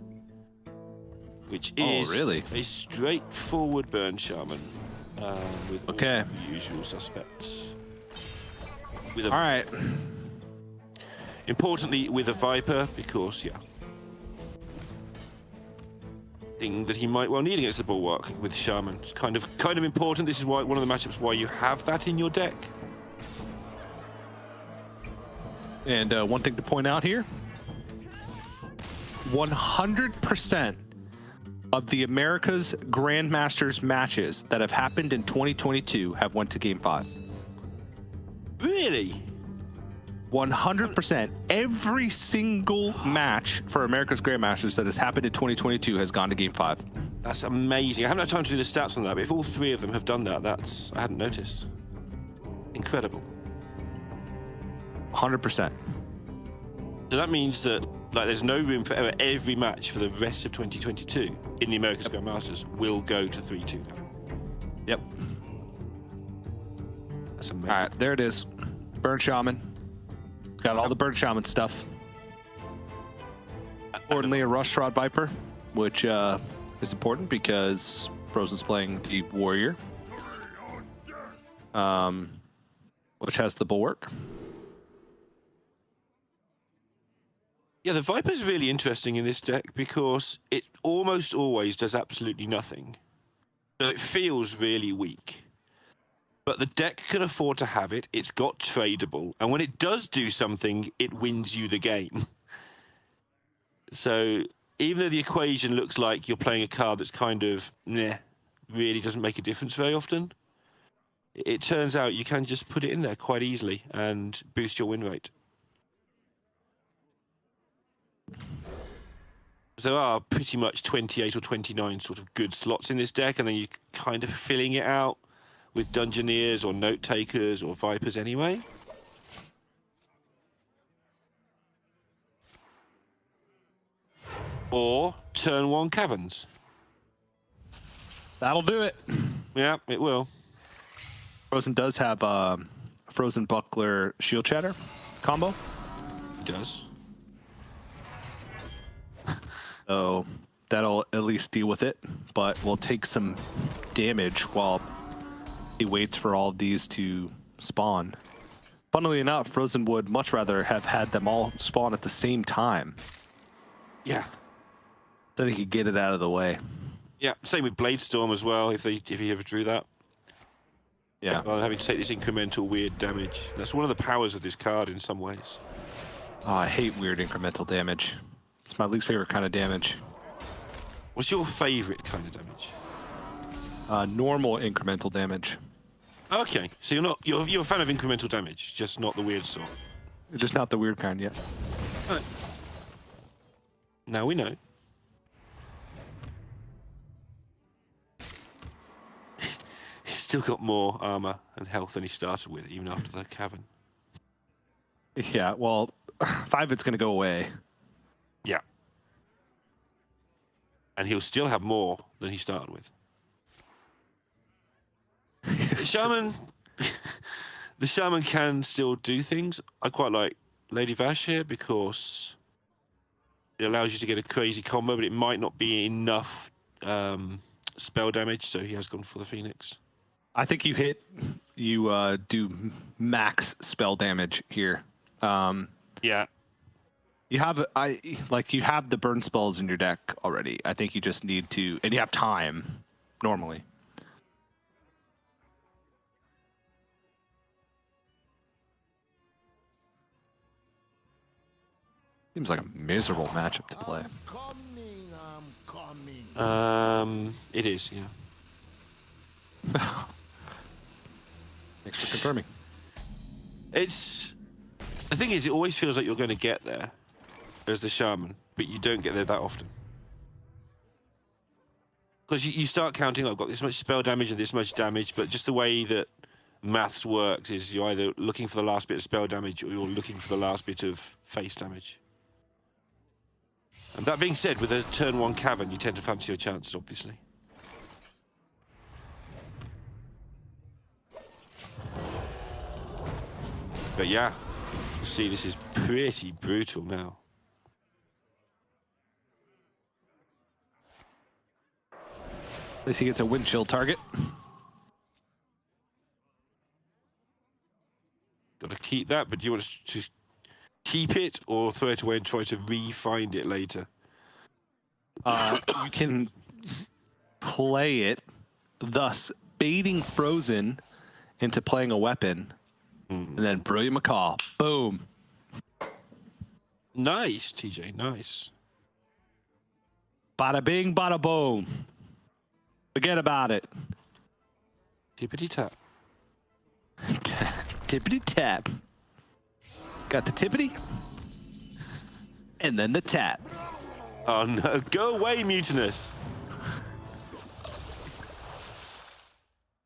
which is really? a straightforward burn Shaman with all Okay. the usual suspects. With All right. Importantly, with a Viper, because, yeah. Thing that he might well need against the Bulwark with Shaman. It's kind of important. This is why one of the matchups why you have that in your deck. And one thing to point out here, 100% of the America's Grandmasters matches that have happened in 2022 have went to Game 5. Really? 100%. Every single match for America's Grandmasters that has happened in 2022 has gone to Game 5. That's amazing. I haven't had time to do the stats on that, but if all 3 of them have done that, I hadn't noticed. Incredible. 100%. So that means that there's no room for error. Every match for the rest of 2022 in the America's Grandmasters will go to 3-2 now. Yep. That's amazing. All right, there it is. Burn Shaman. Got all the Burn Shaman stuff. Importantly, a Rush Rod Viper, which is important because Fr0zen's playing the Warrior, which has the Bulwark. Yeah, the Viper's really interesting in this deck because it almost always does absolutely nothing. So it feels really weak. But the deck can afford to have it. It's got tradable. And when it does do something, it wins you the game. So even though the equation looks like you're playing a card that's kind of, really doesn't make a difference very often, it turns out you can just put it in there quite easily and boost your win rate. There are pretty much 28 or 29 sort of good slots in this deck, and then you're kind of filling it out with Dungeoneers or Note Takers or Vipers anyway. Or turn 1 Caverns. That'll do it. Yeah, it will. Fr0zen does have Fr0zen Buckler Shield Chatter combo. It does. So that'll at least deal with it, but we'll take some damage while he waits for all of these to spawn. Funnily enough, Fr0zen would much rather have had them all spawn at the same time. Yeah. Then he could get it out of the way. Yeah, same with Bladestorm as well, if he ever drew that. Yeah. Rather than having to take this incremental weird damage. That's one of the powers of this card in some ways. Oh, I hate weird incremental damage. It's my least favorite kind of damage. What's your favorite kind of damage? Normal incremental damage. Okay, so you're a fan of incremental damage, just not the weird sort. Just not the weird kind yet. Right. Now we know. He's still got more armor and health than he started with, even after the cavern. Yeah, well, 5 it's going to go away. Yeah. And he'll still have more than he started with. The Shaman can still do things. I quite like Lady Vash here because it allows you to get a crazy combo, but it might not be enough spell damage, so he has gone for the Phoenix. I think you do max spell damage here. Yeah. You have the burn spells in your deck already. I think you just need to, and you have time normally. Seems like a miserable matchup to play. It is, yeah. Thanks for confirming. The thing is, it always feels like you're going to get there as the Shaman, but you don't get there that often. because you start counting, I've got this much spell damage and this much damage, but just the way that maths works is you're either looking for the last bit of spell damage or you're looking for the last bit of face damage. And that being said, with a turn 1 cavern, you tend to fancy your chances, obviously. But yeah, see, this is pretty brutal now. At least he gets a wind chill target. Got to keep that, but do you want to keep it or throw it away and try to re-find it later? You can play it, thus baiting Fr0zen into playing a weapon, and then Brilliant Macaw. Boom. Nice, TJ, nice. Bada bing, bada boom. Forget about it. Tippity tap. Tippity tap. Got the tippity, and then the tap. Oh no, go away, Mutinous.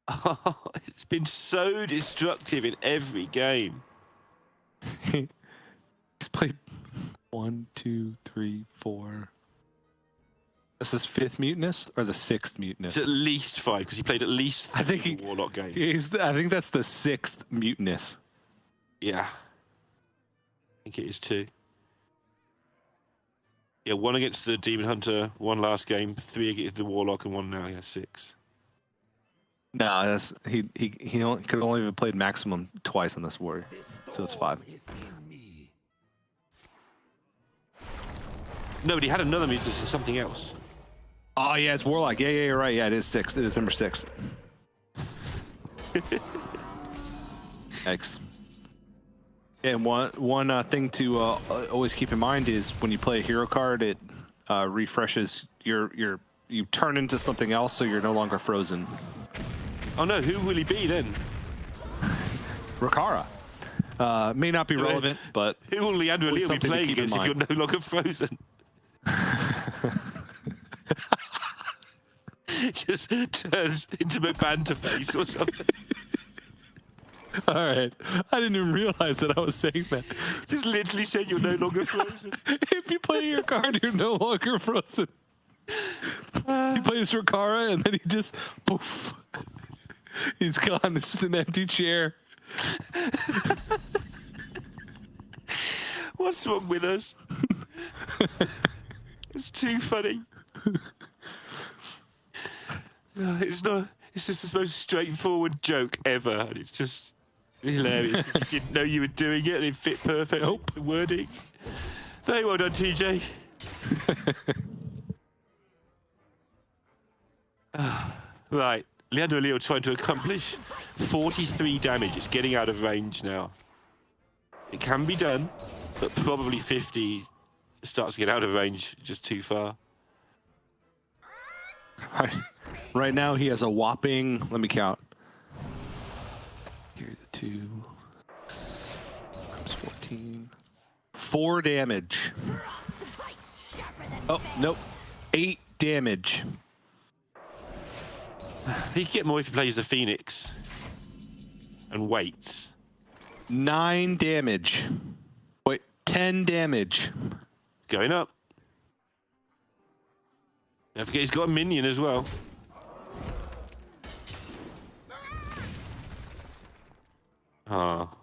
Oh, it's been so destructive in every game. He's played 1, 2, 3, 4. This is 5th Mutinous or the 6th Mutinous? It's at least 5 because he played at least 3 I think he, Warlock game. I think that's the 6th Mutinous. Yeah. I think it is 2. Yeah, 1 against the Demon Hunter, 1 last game, 3 against the Warlock, and 1 now. Yeah, 6. No, that's he could only have played maximum twice on this warrior, so it's 5. No, but he had another Mutinous and something else. Oh yeah, it's Warlock. Yeah, you're right. Yeah, it is 6. It is number 6. Thanks. And one thing to always keep in mind is when you play a hero card, it refreshes you turn into something else, so you're no longer Fr0zen. Oh no, who will he be then? Rakara. May not be relevant, but who will LeandroLeal be something to playing keep in against if you're mind. no longer Fr0zen? Just turns into banter face or something. All right. I didn't even realize that I was saying that. Just literally said you're no longer Fr0zen. If you play your card, you're no longer Fr0zen. He plays Rakara, and then he just poof. He's gone. It's just an empty chair. What's wrong with us? It's too funny. No, it's not. It's just the most straightforward joke ever, and it's just hilarious. You didn't know you were doing it, and it fit perfectly. Nope. The wording. Very well done, TJ. Right, LeandroLeal trying to accomplish 43 damage. It's getting out of range now. It can be done, but probably 50 starts to get out of range just too far. Right now, he has a whopping. Let me count. Here, the 2. Comes 14. 4 damage. Oh nope. 8 damage. He could get more if he plays the Phoenix and waits. 9 damage. Wait, 10 damage. Going up. Don't forget he's got a minion as well. Ah.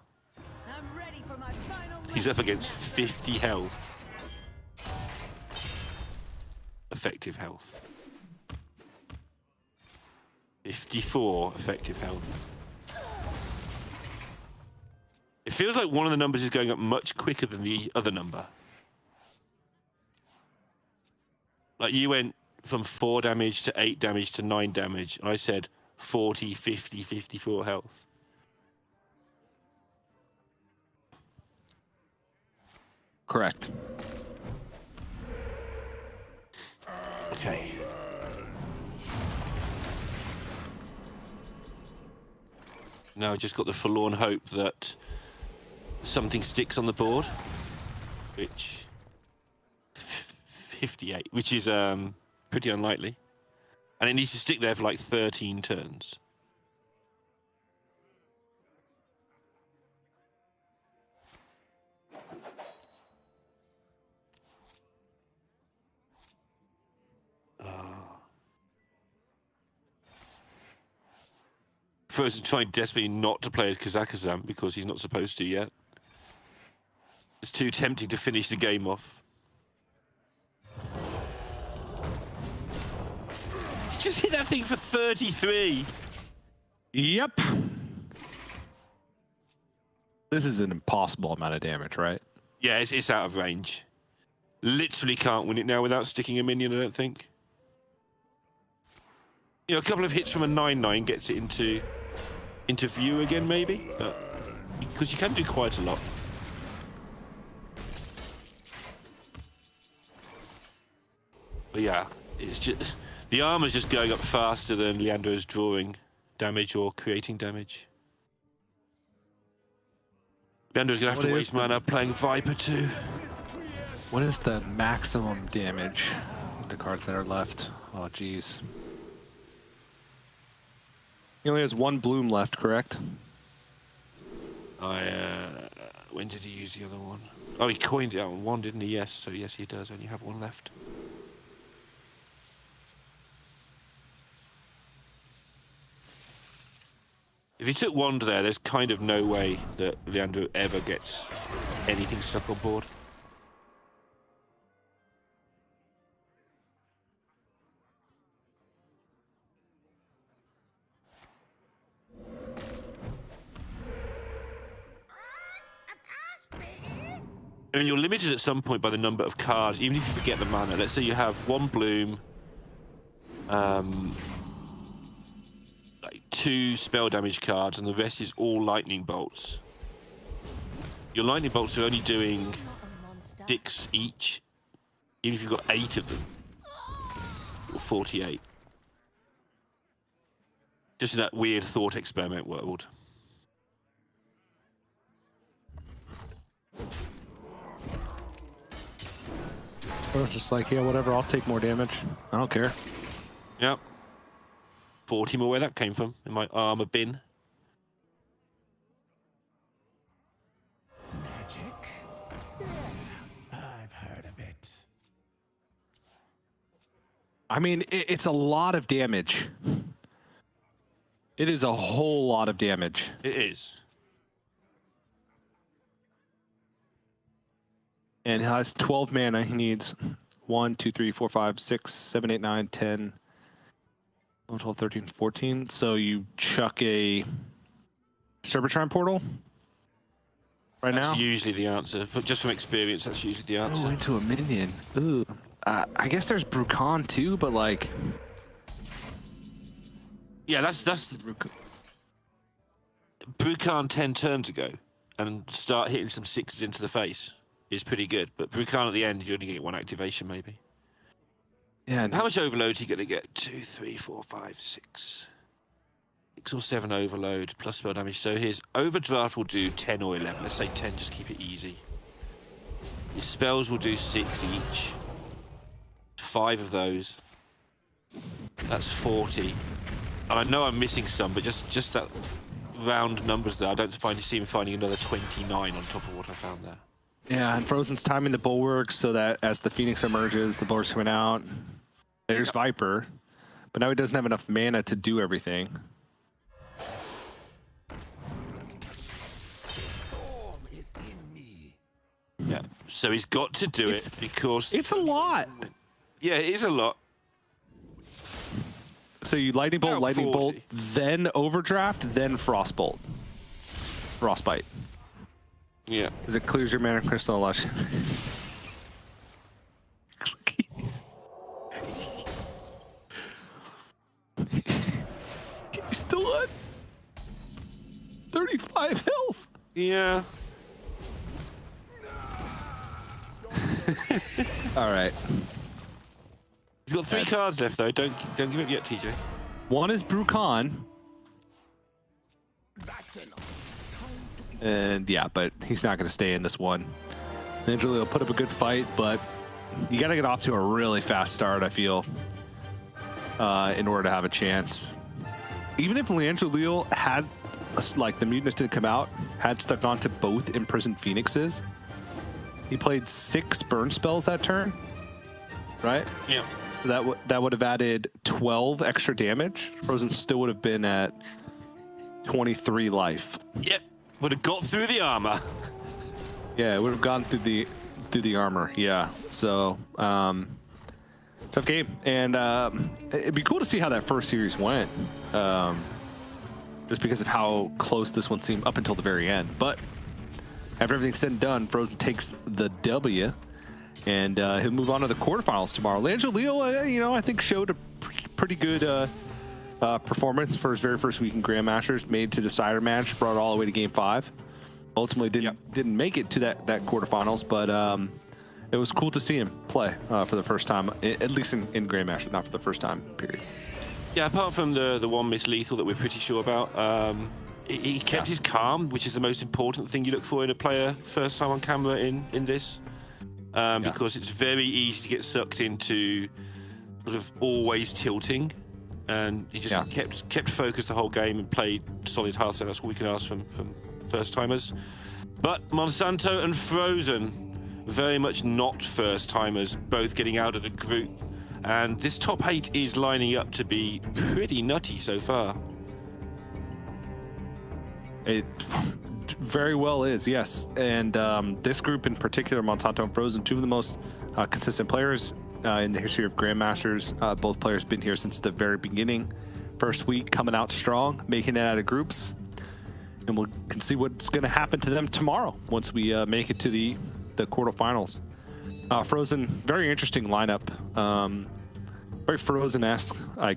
I'm ready for my final He's up against 50 health. Effective health. 54 effective health. It feels like one of the numbers is going up much quicker than the other number. Like you went from 4 damage to 8 damage to 9 damage, and I said 40, 50, 54 health. Correct. Okay. Now I just got the forlorn hope that something sticks on the board, which 58, which is pretty unlikely. And it needs to stick there for like 13 turns. Fr0zen trying desperately not to play as Kazakhstan because he's not supposed to yet. It's too tempting to finish the game off. He just hit that thing for 33. Yep. This is an impossible amount of damage, right? Yeah, it's out of range. Literally can't win it now without sticking a minion, I don't think. You know, a couple of hits from a 9/9 gets it into view again, maybe, but because you can do quite a lot. But yeah, it's just the armor's just going up faster than Leandro's drawing damage or creating damage. Leandro's gonna have to waste mana playing Viper too. What is the maximum damage with the cards that are left? Oh, geez. He only has one bloom left, correct? When did he use the other one? Oh, he coined it out on one, didn't he? Yes, so yes, he does only have one left. If he took Wand there, there's kind of no way that Leandro ever gets anything stuck on board. I mean, you're limited at some point by the number of cards, even if you forget the mana. Let's say you have one bloom, like 2 spell damage cards, and the rest is all lightning bolts. Your lightning bolts are only doing 6 each, even if you've got 8 of them, or 48. Just in that weird thought experiment world. I was just like, yeah, whatever, I'll take more damage. I don't care. Yep. 40 more where that came from, in my armor bin. Magic? Yeah, I've heard of it. I mean, it's a lot of damage. It is a whole lot of damage. It is. And he has 12 mana. He needs 1, 2, 3, 4, 5, 6, 7, 8, 9, 10, 12, 13, 14. So you chuck a Serpentine Portal right now? That's usually the answer. Just from experience, that's usually the answer. Oh, into a minion. Ooh. I guess there's Brucon too, but like... Yeah, that's Brucon 10 turns ago and start hitting some 6s into the face is pretty good. But Brucon at the end, you only get 1 activation maybe. Yeah. How much overload are you going to get? 2, 3, 4, 5, 6. 6 or 7 overload plus spell damage. So his overdraft will do 10 or 11. Let's say 10, just keep it easy. His spells will do 6 each. 5 of those. That's 40. And I know I'm missing some, but just that round numbers there, I don't see him finding another 29 on top of what I found there. Yeah, and Fr0zen's timing the bulwarks so that as the Phoenix emerges, the bulwark's coming out. There's Viper, but now he doesn't have enough mana to do everything. Storm is in me. Yeah, so he's got to do it because... It's a lot. Yeah, it is a lot. So you Lightning Bolt, About Lightning 40. Bolt, then Overdraft, then Frostbolt. Frostbite. Yeah. Because it clears your mana crystal a lot. He's still at 35 health. Yeah. All right. He's got 3 cards left though. Don't give up yet, TJ. One is Brucon. And yeah, but he's not going to stay in this one. LeandroLeal will put up a good fight, but you got to get off to a really fast start, I feel. in order to have a chance. Even if LeandroLeal had, like, the Mutinous didn't come out, had stuck on to both Imprisoned Phoenixes, he played 6 burn spells that turn, right? Yeah. That would have added 12 extra damage. Fr0zen still would have been at 23 life. Yep. Would have got through the armor. Yeah, it would have gone through the armor. Yeah. So tough game, and it'd be cool to see how that first series went, just because of how close this one seemed up until the very end. But after everything's said and done, Fr0zen takes the W, and he'll move on to the quarterfinals tomorrow. LeandroLeal, I think showed a pretty good performance for his very first week in Grandmasters. Made to decider match, brought it all the way to Game 5. Ultimately didn't make it to that quarterfinals, but it was cool to see him play for the first time, at least in Grandmasters, not for the first time, period. Yeah, apart from the one miss lethal that we're pretty sure about, he kept his calm, which is the most important thing you look for in a player first time on camera in this, because it's very easy to get sucked into sort of always tilting, and he just kept focused the whole game and played solid Hearthstone. That's what we can ask from first timers. But Monsanto and Fr0zen, very much not first timers, both getting out of the group, and this top 8 is lining up to be pretty nutty so far. It very well is, yes. And this group in particular, Monsanto and Fr0zen, 2 of the most consistent players in the history of Grandmasters. Both players been here since the very beginning. First week coming out strong, making it out of groups. And we can see what's going to happen to them tomorrow once we make it to the quarterfinals. Fr0zen, very interesting lineup. Very Fr0zen-esque, I guess.